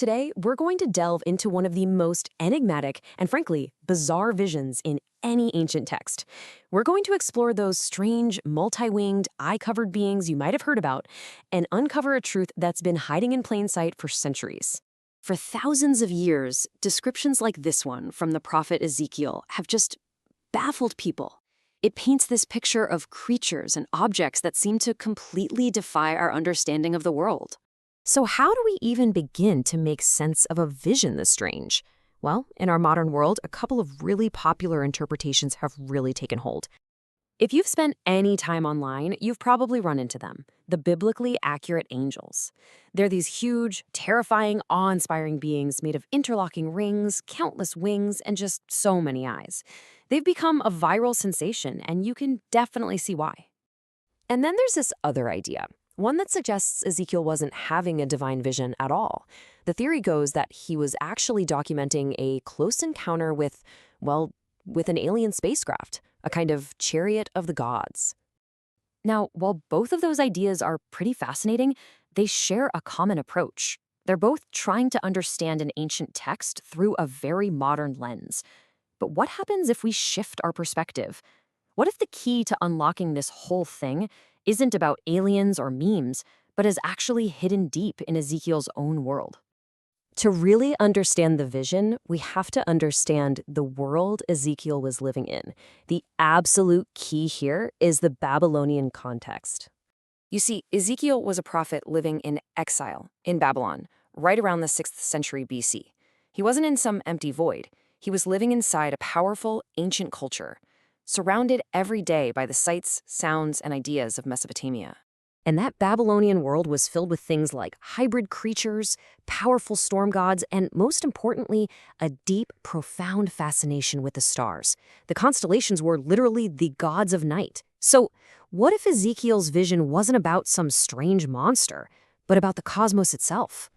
Today, we're going to delve into one of the most enigmatic and, frankly, bizarre visions in any ancient text. We're going to explore those strange, multi-winged, eye-covered beings you might have heard about and uncover a truth that's been hiding in plain sight for centuries. For thousands of years, descriptions like this one from the Prophet Ezekiel have just baffled people. It paints this picture of creatures and objects that seem to completely defy our understanding of the world. So how do we even begin to make sense of a vision this strange? Well, in our modern world, a couple of really popular interpretations have really taken hold. If you've spent any time online, you've probably run into them, the biblically accurate angels. They're these huge, terrifying, awe-inspiring beings made of interlocking rings, countless wings, and just so many eyes. They've become a viral sensation, and you can definitely see why. And then there's this other idea. One that suggests Ezekiel wasn't having a divine vision at all. The theory goes that he was actually documenting a close encounter with an alien spacecraft, a kind of chariot of the gods. Now, while both of those ideas are pretty fascinating, they share a common approach. They're both trying to understand an ancient text through a very modern lens. But what happens if we shift our perspective? What if the key to unlocking this whole thing isn't about aliens or memes, but is actually hidden deep in Ezekiel's own world? To really understand the vision, we have to understand the world Ezekiel was living in. The absolute key here is the Babylonian context. You see, Ezekiel was a prophet living in exile in Babylon, right around the 6th century BC. He wasn't in some empty void. He was living inside a powerful, ancient culture, surrounded every day by the sights, sounds, and ideas of Mesopotamia. And that Babylonian world was filled with things like hybrid creatures, powerful storm gods, and most importantly, a deep, profound fascination with the stars. The constellations were literally the gods of night. So, what if Ezekiel's vision wasn't about some strange monster, but about the cosmos itself?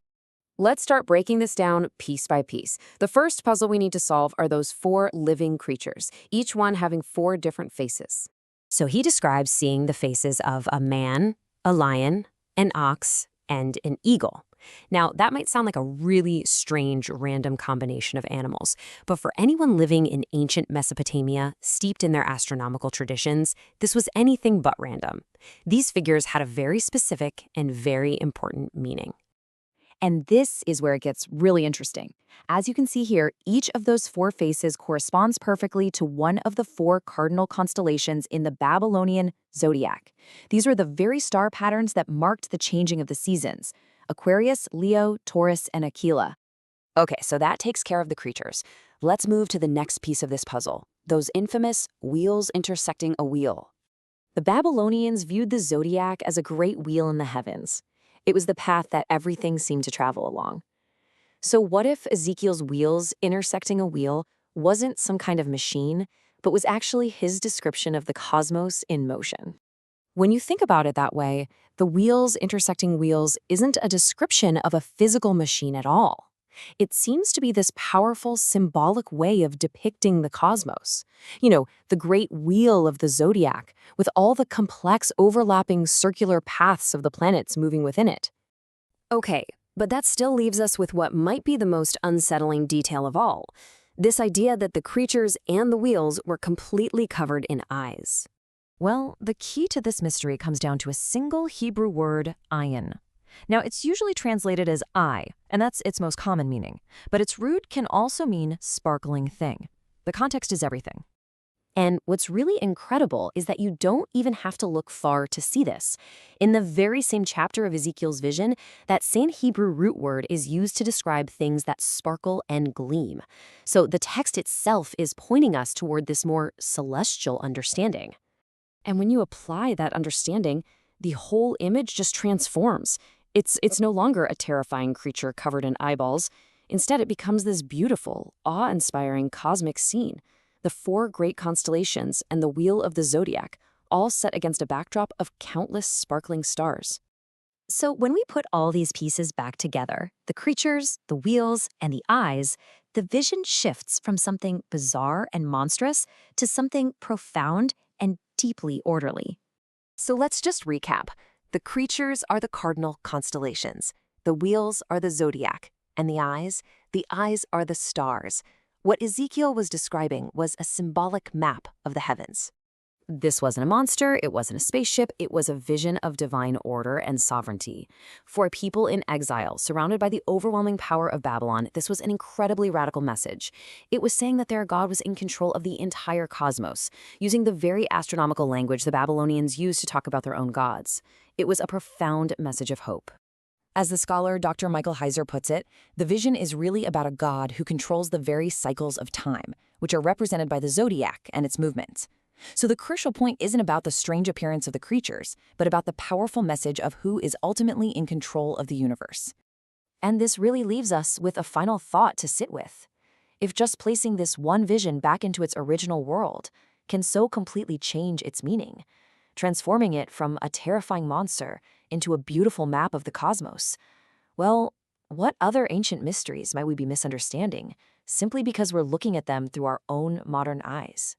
Let's start breaking this down piece by piece. The first puzzle we need to solve are those 4 living creatures, each one having 4 different faces. So he describes seeing the faces of a man, a lion, an ox, and an eagle. Now, that might sound like a really strange, random combination of animals, but for anyone living in ancient Mesopotamia, steeped in their astronomical traditions, this was anything but random. These figures had a very specific and very important meaning. And this is where it gets really interesting. As you can see here, each of those 4 faces corresponds perfectly to one of the 4 cardinal constellations in the Babylonian zodiac. These were the very star patterns that marked the changing of the seasons: Aquarius, Leo, Taurus, and Aquila. Okay, so that takes care of the creatures. Let's move to the next piece of this puzzle, those infamous wheels intersecting a wheel. The Babylonians viewed the zodiac as a great wheel in the heavens. It was the path that everything seemed to travel along. So what if Ezekiel's wheels intersecting a wheel wasn't some kind of machine, but was actually his description of the cosmos in motion? When you think about it that way, the wheels intersecting wheels isn't a description of a physical machine at all. It seems to be this powerful, symbolic way of depicting the cosmos. You know, the great wheel of the zodiac, with all the complex, overlapping circular paths of the planets moving within it. Okay, but that still leaves us with what might be the most unsettling detail of all: this idea that the creatures and the wheels were completely covered in eyes. Well, the key to this mystery comes down to a single Hebrew word, ayin. Now, it's usually translated as eye, and that's its most common meaning. But its root can also mean sparkling thing. The context is everything. And what's really incredible is that you don't even have to look far to see this. In the very same chapter of Ezekiel's vision, that same Hebrew root word is used to describe things that sparkle and gleam. So the text itself is pointing us toward this more celestial understanding. And when you apply that understanding, the whole image just transforms. It's no longer a terrifying creature covered in eyeballs. Instead, it becomes this beautiful, awe-inspiring cosmic scene. The 4 great constellations and the wheel of the zodiac, all set against a backdrop of countless sparkling stars. So when we put all these pieces back together, the creatures, the wheels, and the eyes, the vision shifts from something bizarre and monstrous to something profound and deeply orderly. So let's just recap. The creatures are the cardinal constellations. The wheels are the zodiac. And the eyes? The eyes are the stars. What Ezekiel was describing was a symbolic map of the heavens. This wasn't a monster, it wasn't a spaceship, it was a vision of divine order and sovereignty. For a people in exile, surrounded by the overwhelming power of Babylon, this was an incredibly radical message. It was saying that their God was in control of the entire cosmos, using the very astronomical language the Babylonians used to talk about their own gods. It was a profound message of hope. As the scholar Dr. Michael Heiser puts it, the vision is really about a God who controls the very cycles of time, which are represented by the zodiac and its movements. So the crucial point isn't about the strange appearance of the creatures, but about the powerful message of who is ultimately in control of the universe. And this really leaves us with a final thought to sit with. If just placing this one vision back into its original world can so completely change its meaning, transforming it from a terrifying monster into a beautiful map of the cosmos, well, what other ancient mysteries might we be misunderstanding simply because we're looking at them through our own modern eyes?